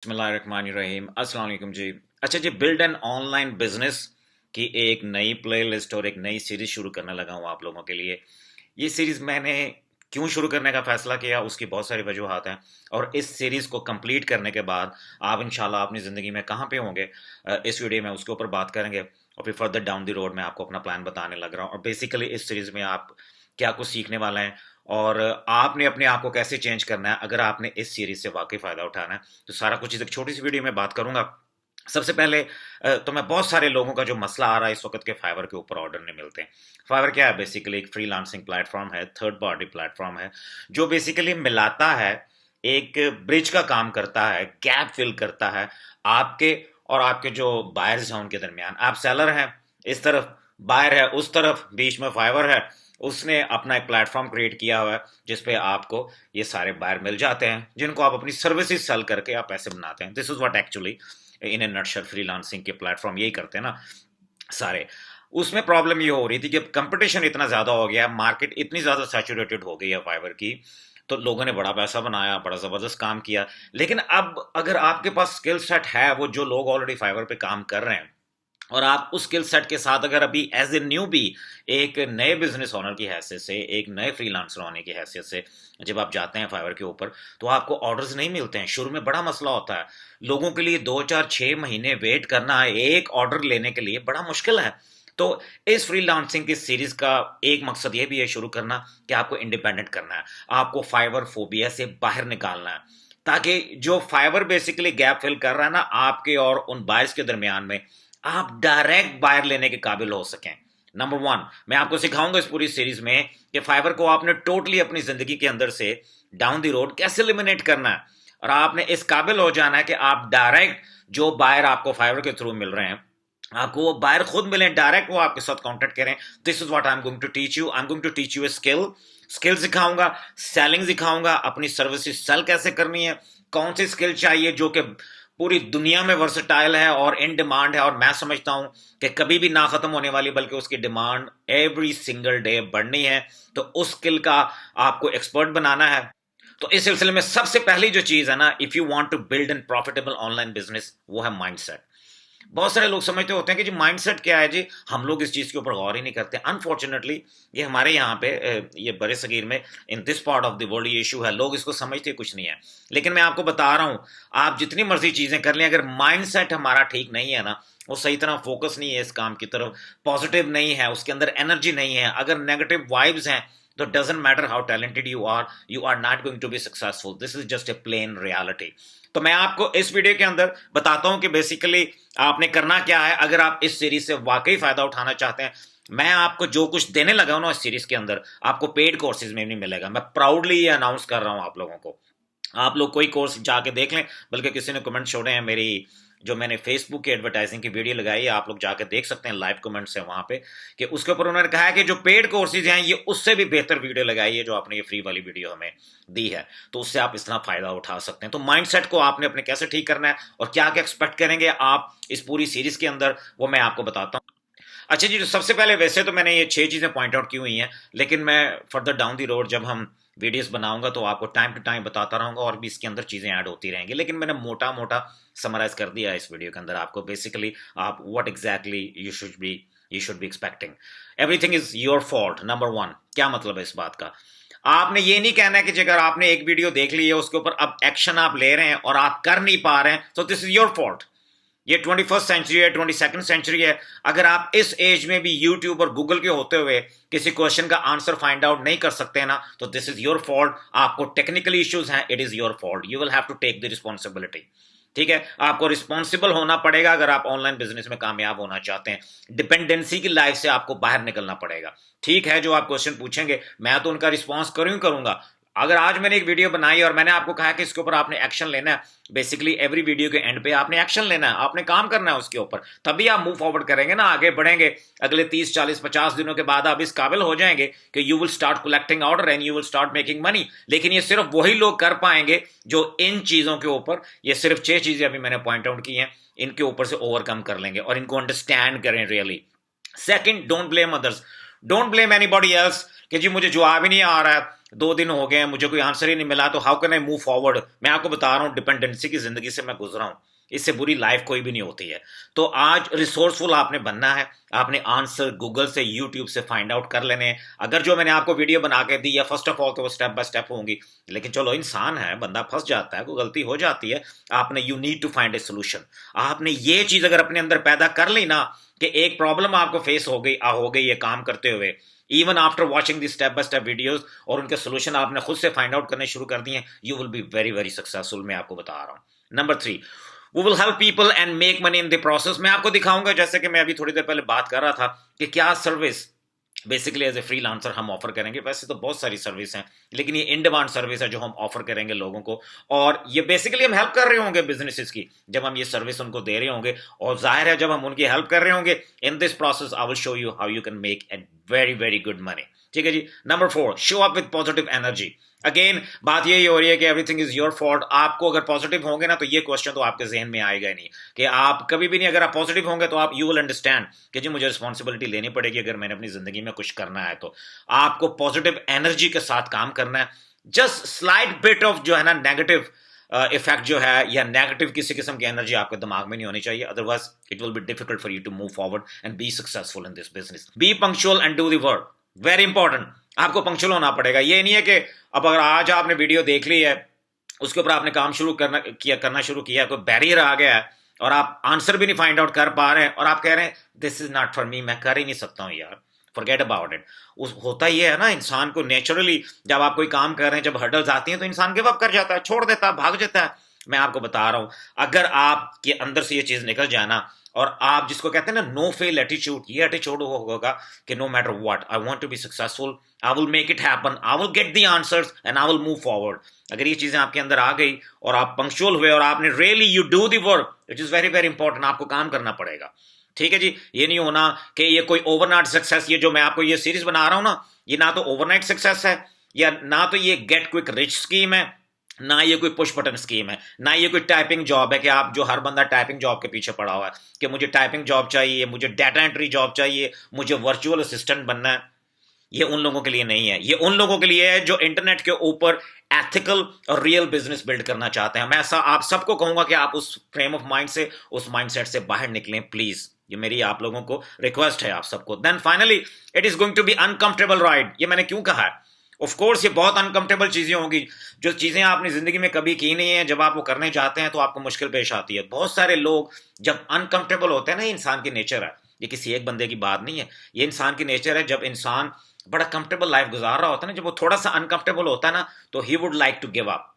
बिस्मिल्लाहिर्रहमानिर्रहीम। अस्सलाम वालेकुम जी। अच्छा जी, बिल्ड एन ऑनलाइन बिजनेस की एक नई प्लेलिस्ट और एक नई सीरीज शुरू करने लगा हूँ आप लोगों के लिए। ये सीरीज मैंने क्यों शुरू करने का फैसला किया, उसकी बहुत सारी वजूहात हैं। और इस सीरीज को कंप्लीट करने के बाद आप इंशाल्लाह अपनी ज़िंदगी में कहाँ पे होंगे, इस वीडियो में उसके ऊपर बात करेंगे। और फिर फर्दर डाउन द रोड मैं आपको अपना प्लान बताने लग रहा हूँ। और बेसिकली इस सीरीज में आप क्या कुछ सीखने वाले हैं और आपने अपने आप को कैसे चेंज करना है अगर आपने इस सीरीज से वाकई फ़ायदा उठाना है। तो सारा कुछ इस एक छोटी सी वीडियो में बात करूंगा। सबसे पहले तो मैं बहुत सारे लोगों का जो मसला आ रहा है इस वक्त के फाइवर के ऊपर ऑर्डर नहीं मिलते हैं। फाइवर क्या है? बेसिकली एक फ्रीलांसिंग प्लेटफॉर्म है, थर्ड पार्टी प्लेटफॉर्म है, जो बेसिकली मिलाता है, एक ब्रिज का काम करता है, गैप फिल करता है आपके और आपके जो बायर्स हैं उनके दरमियान। आप सेलर हैं इस तरफ, बायर है उस तरफ, बीच में फाइवर है। उसने अपना एक प्लेटफॉर्म क्रिएट किया हुआ है जिसपे आपको ये सारे बायर मिल जाते हैं जिनको आप अपनी सर्विसेज सेल करके आप पैसे बनाते हैं। This is what actually in A nutshell freelancing के प्लेटफॉर्म यही करते हैं ना सारे। उसमें प्रॉब्लम ये हो रही थी कि अब कंपटीशन इतना ज्यादा हो गया, मार्केट इतनी ज्यादा सैचुरेटेड हो गई है फाइवर की। तो लोगों ने बड़ा पैसा बनाया, बड़ा जबरदस्त काम किया। लेकिन अब अगर आपके पास स्किल सेट है, वो जो लोग ऑलरेडी फाइवर पे काम कर रहे हैं, और आप उस स्किल सेट के साथ अगर अभी एज ए न्यू भी एक नए बिजनेस ओनर की हैसियत से, एक नए फ्रीलांसर होने की हैसियत से जब आप जाते हैं फाइवर के ऊपर, तो आपको ऑर्डर्स नहीं मिलते हैं। शुरू में बड़ा मसला होता है, लोगों के लिए 2 4 6 महीने वेट करना है एक ऑर्डर लेने के लिए, बड़ा मुश्किल है। तो इस फ्रीलांसिंग की सीरीज का एक मकसद ये भी है शुरू करना कि आपको इंडिपेंडेंट करना है, आपको फाइवर फोबिया से बाहर निकालना है, ताकि जो फाइवर बेसिकली गैप फिल कर रहा है ना आपके और उन बायर्स के दरमियान में, आप डायरेक्ट बायर लेने के काबिल हो सकें। नंबर वन, मैं आपको सिखाऊंगा इस पूरी सीरीज में कि फाइबर को आपने टोटली अपनी जिंदगी के अंदर से डाउन द रोड कैसे एलिमिनेट करना है। और आपने इस काबिल हो जाना है कि आप डायरेक्ट जो बायर आपको फाइबर के थ्रू मिल रहे हैं, आपको वो बायर खुद मिले, डायरेक्ट वो आपके साथ कांटेक्ट करें। This is what I am going to teach you. I am going to teach you a skill. Skill सिखाऊंगा, सेलिंग सिखाऊंगा, अपनी सर्विसेज सेल कैसे करनी है, कौन सी स्किल चाहिए जो कि पूरी दुनिया में वर्सटाइल है और इन डिमांड है, और मैं समझता हूं कि कभी भी ना खत्म होने वाली, बल्कि उसकी डिमांड एवरी सिंगल डे बढ़नी है। तो उस स्किल का आपको एक्सपर्ट बनाना है। तो इस सिलसिले में सबसे पहली जो चीज है ना, if you want to build an profitable online business, वो है माइंडसेट। बहुत सारे लोग समझते होते हैं कि जी माइंडसेट क्या है जी, हम लोग इस चीज के ऊपर गौर ही नहीं करते। अनफॉर्चुनेटली ये हमारे यहाँ पे ये बड़े सगीर में in this part of the world ये इशू है, लोग इसको समझते कुछ नहीं है। लेकिन मैं आपको बता रहा हूं, आप जितनी मर्जी चीजें कर लें, अगर माइंडसेट हमारा ठीक नहीं है ना, वो सही तरह फोकस नहीं है इस काम की तरफ, पॉजिटिव नहीं है, उसके अंदर एनर्जी नहीं है, अगर नेगेटिव वाइब्स हैं, तो doesn't matter how talented you are not going to be successful. This is just a plain reality. तो मैं आपको इस वीडियो के अंदर बताता हूं कि बेसिकली आपने करना क्या है अगर आप इस सीरीज से वाकई फायदा उठाना चाहते हैं। मैं आपको जो कुछ देने लगा हूं ना इस सीरीज के अंदर, आपको पेड कोर्सेज में नहीं मिलेगा। मैं प्राउडली ये अनाउंस कर रहा हूं आप लोगों को। आप लोग कोई कोर्स जाके देख लें, बल्कि किसी ने कमेंट छोड़े हैं मेरी, जो मैंने फेसबुक की एडवर्टाइजिंग की वीडियो लगाई है, आप लोग जाके देख सकते हैं, लाइव कमेंट्स है वहां पे, कि उसके ऊपर उन्होंने कहा है कि जो पेड कोर्सेज हैं ये उससे भी बेहतर वीडियो लगाई है जो आपने ये फ्री वाली वीडियो हमें दी है। तो उससे आप इस तरह फायदा उठा सकते हैं। तो माइंडसेट को आपने अपने कैसे ठीक करना है और क्या क्या एक्सपेक्ट करेंगे आप इस पूरी सीरीज के अंदर, वो मैं आपको बताता हूँ। अच्छा जी, तो सबसे पहले वैसे तो मैंने ये 6 चीजें पॉइंट आउट की हुई हैं, लेकिन मैं फर्दर डाउन दी रोड जब हम वीडियोस बनाऊंगा तो आपको टाइम टू टाइम बताता रहूंगा और भी इसके अंदर चीजें ऐड होती रहेंगी। लेकिन मैंने मोटा मोटा समराइज कर दिया है इस वीडियो के अंदर आपको, बेसिकली आप what exactly you should be expecting. Everything is your fault. Number one, क्या मतलब है इस बात का? आपने ये नहीं कहना है कि अगर आपने एक वीडियो देख ली है उसके ऊपर अब एक्शन आप ले रहे हैं और आप कर नहीं पा रहे हैं, तो दिस इज योर फॉल्ट। ये 21st सेंचुरी है, 22nd सेंचुरी है। अगर आप इस एज में भी यूट्यूब और गूगल के होते हुए किसी क्वेश्चन का आंसर फाइंड आउट नहीं कर सकते ना, तो दिस इज योर फॉल्ट। आपको टेक्निकल इश्यूज हैं, it is your fault. You will have to take the responsibility. ठीक है, आपको रिस्पॉन्सिबल होना पड़ेगा अगर आप ऑनलाइन बिजनेस में कामयाब होना चाहते हैं। डिपेंडेंसी की लाइफ से आपको बाहर निकलना पड़ेगा। ठीक है, जो आप क्वेश्चन पूछेंगे मैं तो उनका रिस्पॉन्स करूंगा। अगर आज मैंने एक वीडियो बनाई और मैंने आपको कहा कि इसके ऊपर आपने एक्शन लेना है, बेसिकली एवरी वीडियो के एंड पे आपने एक्शन लेना है, आपने काम करना है उसके ऊपर, तभी आप मूव फॉरवर्ड करेंगे ना, आगे बढ़ेंगे। अगले 30 40 50 दिनों के बाद आप इस काबिल हो जाएंगे कि you will start collecting order and you will start making money. लेकिन ये सिर्फ वही लोग कर पाएंगे जो इन चीजों के ऊपर, ये सिर्फ 6 चीजें अभी मैंने पॉइंट आउट की हैं, इनके ऊपर से ओवरकम कर लेंगे और इनको अंडरस्टैंड करें really. Second, don't blame others, don't blame anybody else कि जी मुझे जवाब ही नहीं आ रहा है, 2 दिन हो गए हैं, मुझे कोई आंसर ही नहीं मिला, तो how can I move forward? मैं आपको बता रहा हूँ, डिपेंडेंसी की जिंदगी से मैं गुजरा हूँ, इससे बुरी लाइफ कोई भी नहीं होती है। तो आज रिसोर्सफुल आपने बनना है, आपने आंसर गूगल से, यूट्यूब से फाइंड आउट कर लेने हैं। अगर जो मैंने आपको वीडियो बना के दी, या फर्स्ट ऑफ ऑल तो वो स्टेप बाय स्टेप होंगी, लेकिन चलो इंसान है, बंदा फंस जाता है, कोई गलती हो जाती है। आपने you need to find a solution. आपने ये चीज अगर अपने अंदर पैदा कर ली ना, कि एक प्रॉब्लम आपको फेस हो गई ये काम करते हुए, even after watching the step by step videos, और उनके सोल्यूशन आपने खुद से फाइंड आउट करने शुरू कर दिए, you will be very very successful. मैं आपको बता रहा हूं। नंबर 3, वो will help people and make money in the process. मैं आपको दिखाऊंगा, जैसे कि मैं अभी थोड़ी देर पहले बात कर रहा था, कि क्या service basically as a freelancer हम ऑफर करेंगे। वैसे तो बहुत सारी सर्विस हैं, लेकिन ये इन डिमांड सर्विस है जो हम ऑफर करेंगे लोगों को, और ये बेसिकली हम हेल्प कर रहे होंगे बिजनेसेस की, जब हम ये सर्विस उनको दे रहे होंगे। और जाहिर है जब हम उनकी हेल्प कर रहे होंगे, in this process I will show you how you can make a very very good money. ठीक है जी। Number 4, show up with positive energy. Again बात यही हो रही है कि एवरीथिंग इज योर फॉल्ट। आपको अगर पॉजिटिव होंगे ना, तो ये क्वेश्चन तो आपके जहन में आएगा ही नहीं, कि आप कभी भी नहीं, अगर आप पॉजिटिव होंगे तो आप यू विल अंडरस्टैंड कि जी मुझे रिस्पॉन्सिबिलिटी लेनी पड़ेगी अगर मैंने अपनी जिंदगी में कुछ करना है। तो आपको पॉजिटिव एनर्जी के साथ काम करना है। जस्ट स्लाइट बिट ऑफ जो है ना नेगेटिव इफेक्ट जो है, या नेगेटिव किसी किस्म की एनर्जी आपके दिमाग में नहीं होनी चाहिए, otherwise it will be difficult for you to move forward and be successful in this business. Be punctual and do the work. Very important, आपको पंक्चुअल होना पड़ेगा। ये नहीं है कि अब अगर आज आपने वीडियो देख ली है, उसके ऊपर आपने काम करना शुरू किया, कोई बैरियर आ गया है और आप आंसर भी नहीं फाइंड आउट कर पा रहे हैं, और आप कह रहे हैं this is not for me, मैं कर ही नहीं सकता हूं यार, फॉरगेट अबाउट इट। होता ही है ना, इंसान को नेचुरली जब आप कोई काम कर रहे हैं, जब हर्डल्स आती हैं, तो इंसान गिव अप कर जाता है, छोड़ देता है, भाग जाता है। मैं आपको बता रहा हूं, अगर आपके अंदर से ये चीज निकल जाना, और आप जिसको कहते हैं ना नो फेल एटीट्यूड, ये एटीट्यूड होगा कि no matter what, I want to be successful, I will make it happen, I will get the answers and I will move forward. अगर ये चीजें आपके अंदर आ गई और आप पंक्चुअल हुए और आपने really you do the work, it is very very important, आपको काम करना पड़ेगा। ठीक है जी। ये नहीं होना कि ये कोई ओवरनाइट सक्सेस, ये जो मैं आपको ये सीरीज बना रहा हूं ना, ये ना तो ओवरनाइट सक्सेस है, या ना तो ये गेट क्विक रिच स्कीम है, ना ये कोई पुश बटन स्कीम है, ना ये कोई टाइपिंग जॉब है, कि आप जो हर बंदा टाइपिंग जॉब के पीछे पड़ा हुआ है कि मुझे टाइपिंग जॉब चाहिए, मुझे डाटा एंट्री जॉब चाहिए, मुझे वर्चुअल असिस्टेंट बनना है। ये उन लोगों के लिए नहीं है, ये उन लोगों के लिए है जो इंटरनेट के ऊपर एथिकल और रियल बिजनेस बिल्ड करना चाहते हैं। मैं ऐसा आप सबको कहूंगा कि आप उस फ्रेम ऑफ माइंड से, उस माइंडसेट से बाहर निकलें प्लीज। ये मेरी आप लोगों को रिक्वेस्ट है, आप सबको। Then finally, it is going to be uncomfortable ride. ये मैंने क्यों कहा है? ऑफ कोर्स ये बहुत अनकंफर्टेबल चीजें होंगी, जो चीजें आपने जिंदगी में कभी की नहीं है, जब आप वो करने जाते हैं तो आपको मुश्किल पेश आती है। बहुत सारे लोग जब अनकंफर्टेबल होते हैं ना, इंसान की नेचर है, ये किसी एक बंदे की बात नहीं है, ये इंसान की नेचर है। जब इंसान बड़ा कंफर्टेबल लाइफ गुजार रहा होता है ना, जब वो थोड़ा सा अनकंफर्टेबल होता है ना, तो he would like to give up,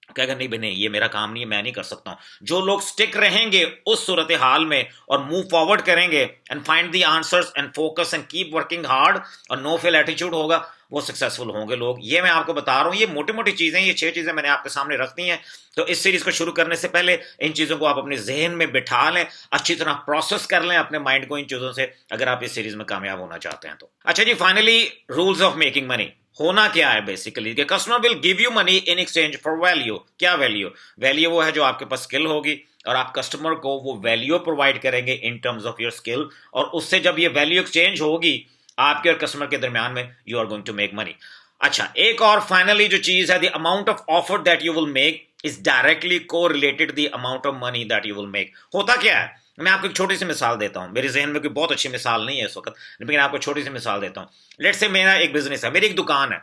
कहेगा नहीं भाई नहीं, ये मेरा काम नहीं है, मैं नहीं कर सकता हूं। जो लोग स्टिक रहेंगे उस सूरत हाल में और मूव फॉरवर्ड करेंगे and find the answers and focus and keep working hard, और नो फेल एटीट्यूड होगा, वो सक्सेसफुल होंगे लोग। ये मैं आपको बता रहा हूं, ये मोटी मोटी चीजें, ये 6 चीजें मैंने आपके सामने रख दी हैं। तो इस सीरीज को शुरू करने से पहले इन चीजों को आप अपने जहन में बिठा लें, अच्छी तरह प्रोसेस कर लें अपने माइंड को इन चीजों से, अगर आप इस सीरीज में कामयाब होना चाहते हैं तो। अच्छा जी, finally rules of making money होना क्या है बेसिकली, कि customer will give you money in exchange for value. क्या वैल्यू? वैल्यू वो है जो आपके पास स्किल होगी, और आप कस्टमर को वो वैल्यू प्रोवाइड करेंगे in terms of your skill, और उससे जब ये वैल्यू एक्सचेंज होगी आपके और कस्टमर के दरमियान में, you are going to make money. अच्छा, एक और फाइनली जो चीज है, the amount of offer that you will make is directly correlated the amount of money that you will make. होता क्या है, मैं आपको एक छोटी सी मिसाल देता हूं, मेरे जहन में कोई बहुत अच्छी मिसाल नहीं है इस वक्त, लेकिन आपको छोटी सी मिसाल देता हूं। लेट्स से मेरा एक बिजनेस है, मेरी एक दुकान है।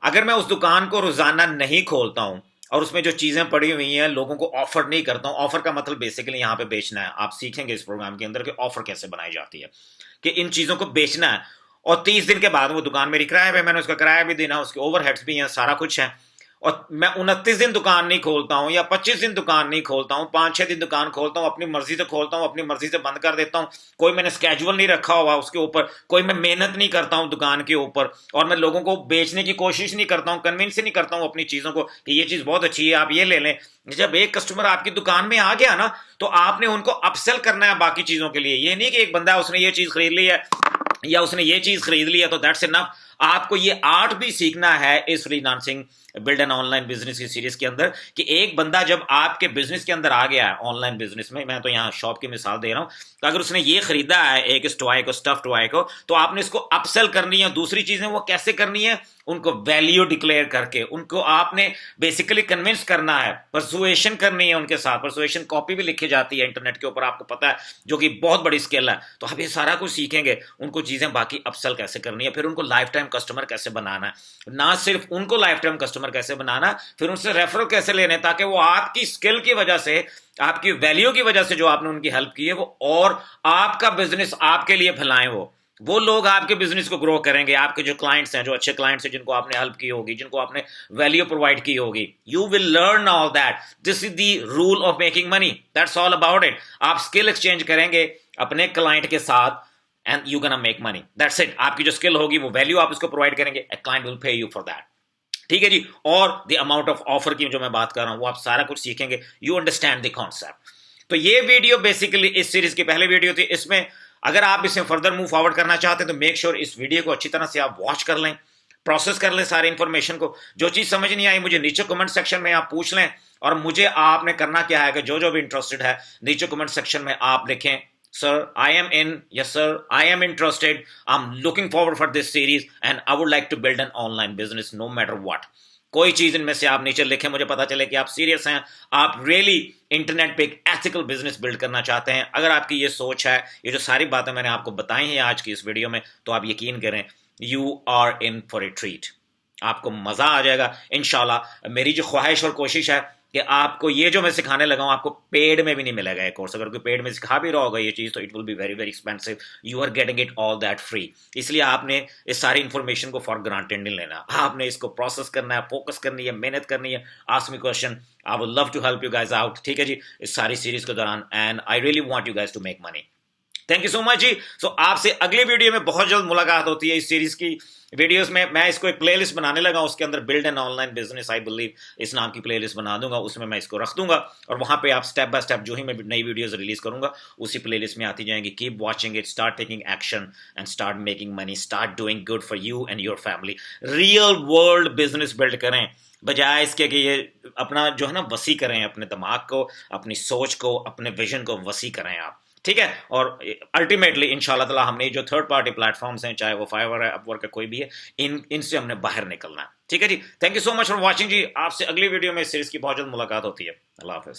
अगर मैं उस दुकान को रोजाना नहीं खोलता हूं और उसमें जो चीजें पड़ी हुई हैं लोगों को ऑफर नहीं करता हूं, ऑफर का मतलब बेसिकली यहां पे बेचना है। आप सीखेंगे इस प्रोग्राम के अंदर कि ऑफर कैसे बनाई जाती है, कि इन चीजों को बेचना है, और 30 दिन के बाद वो दुकान मेरी किराए पे, मैंने उसका किराया भी देना, उसके ओवरहेड्स भी हैं, सारा कुछ है, और मैं 29 दिन दुकान नहीं खोलता हूं, या 25 दिन दुकान नहीं खोलता हूं, 5-6 दिन दुकान खोलता हूं, अपनी मर्जी से खोलता हूं, अपनी मर्जी से बंद कर देता हूं, कोई मैंने स्केड्यूल नहीं रखा हुआ उसके ऊपर, कोई मैं मेहनत नहीं करता हूं दुकान के ऊपर, और मैं लोगों को बेचने की कोशिश नहीं करता हूं, कन्विंस नहीं करता हूं अपनी चीजों को कि ये चीज बहुत अच्छी है, आप ये ले लें। जब एक कस्टमर आपकी दुकान में आ गया ना, तो आपने उनको अपसेल करना है बाकी चीजों के लिए। ये नहीं कि एक बंदा उसने ये चीज खरीद ली है या उसने ये चीज खरीद ली है तो दैट्स इनफ, आपको ये आर्ट भी सीखना है इस freelancing build an online business की सीरीज के अंदर, कि एक बंदा जब आपके बिजनेस के अंदर आ गया है, ऑनलाइन बिजनेस में, मैं तो यहां शॉप की मिसाल दे रहा हूं, तो अगर उसने ये खरीदा है एक इस टॉय को, स्टफ टॉय को, तो आपने इसको अपसेल करनी है। दूसरी चीजें वो कैसे करनी है, उनको वैल्यू डिक्लेयर करके उनको आपने बेसिकली कन्विंस करना है, परसुएशन करनी है उनके साथ। परसुएशन कॉपी भी लिखी जाती है इंटरनेट के ऊपर, आपको पता है, जो कि बहुत बड़ी स्किल है। तो आप ये सारा कुछ सीखेंगे, उनको चीजें बाकी अपसेल कैसे करनी है, फिर उनको लाइफ टाइम कस्टमर कैसे बनाना है, ना सिर्फ उनको लाइफ टाइम कस्टमर कैसे बनाना, फिर उनसे रेफरल कैसे लेने, ताकि वो आपकी स्किल की वजह से, आपकी वैल्यू की वजह से जो आपने उनकी हेल्प की है, वो और आपका बिजनेस आपके लिए फैलाएं। वो लोग आपके बिजनेस को ग्रो करेंगे। आपके जो क्लाइंट्स हैं, जो अच्छे क्लाइंट्स हैं, जिनको आपने हेल्प की होगी, जिनको आपने वैल्यू प्रोवाइड की होगी, you will learn all that. This is the rule of making money, that's all about it. आप स्किल एक्सचेंज करेंगे अपने क्लाइंट के साथ and you gonna make money, that's it. आपकी जो स्किल होगी, वो वैल्यू आप उसको प्रोवाइड करेंगे, a client will pay you for that. ठीक है जी। और द अमाउंट ऑफ ऑफर की जो मैं बात कर रहा हूं, वो आप सारा कुछ सीखेंगे, यू अंडरस्टैंड द कॉन्सेप्ट। तो ये वीडियो बेसिकली इस सीरीज की पहली वीडियो थी। इसमें अगर आप इसे फर्दर मूव फॉरवर्ड करना चाहते हैं, तो मेक श्योर इस वीडियो को अच्छी तरह से आप वॉच कर लें, प्रोसेस कर लें सारी इंफॉर्मेशन को। जो चीज समझ नहीं आई, मुझे नीचे कमेंट सेक्शन में आप पूछ लें, और मुझे आपने करना क्या है कि जो जो भी इंटरेस्टेड है, नीचे कमेंट सेक्शन में आप लिखें, sir I am in, yes sir I am interested, I am looking forward for this series and I would like to build an online business no matter what. कोई चीज इनमें से आप नीचे लिखें, मुझे पता चले कि आप सीरियस हैं, आप रियली इंटरनेट पे एक एथिकल बिजनेस बिल्ड करना चाहते हैं। अगर आपकी ये सोच है, ये जो सारी बातें मैंने आपको बताई हैं आज की इस वीडियो में, तो आप यकीन करें, you are in for a treat. आपको मजा आ जाएगा इंशाल्लाह। मेरी जो ख्वाहिश और कोशिश है कि आपको ये जो मैं सिखाने लगा हूं, आपको पेड में भी नहीं मिलेगा ये कोर्स। अगर कोई पेड में सिखा भी रहा होगा ये चीज, तो it will be very very expensive. You are getting it all that free. इसलिए आपने इस सारी इंफॉर्मेशन को फॉर ग्रांटेड नहीं लेना, आपने इसको प्रोसेस करना है, फोकस करनी है, मेहनत करनी है। Ask me question, I would love to help you guys out. ठीक है जी, इस सारी सीरीज के दौरान, and I really want you guys to make money. Thank you so much जी। सो आपसे अगली वीडियो में बहुत जल्द मुलाकात होती है। इस सीरीज की वीडियोस में मैं इसको एक प्लेलिस्ट बनाने लगा, उसके अंदर build an online business, I believe, इस नाम की प्लेलिस्ट बना दूंगा। उसमें मैं इसको रख दूंगा, और वहां पे आप स्टेप बाय स्टेप जो ही मैं नई वीडियोस रिलीज करूंगा, उसी प्लेलिस्ट में आती जाएंगी। Keep watching it, start taking action and start making money, start doing good for you and your family. Real world business build करें, बजाय इसके कि ये अपना जो है ना वसी करें, अपने दिमाग को, अपनी सोच को, अपने विजन को वसी करें आप। ठीक है। और अल्टीमेटली इंशाल्लाह ताला हमने जो थर्ड पार्टी प्लेटफॉर्म्स हैं, चाहे वो फाइवर है, अपवर्क है, कोई भी है, इनसे हमने बाहर निकलना है। ठीक है जी। Thank you so much for watching जी। आपसे अगली वीडियो में इस सीरीज की बहुत जल्द मुलाकात होती है। अल्लाह हाफिज।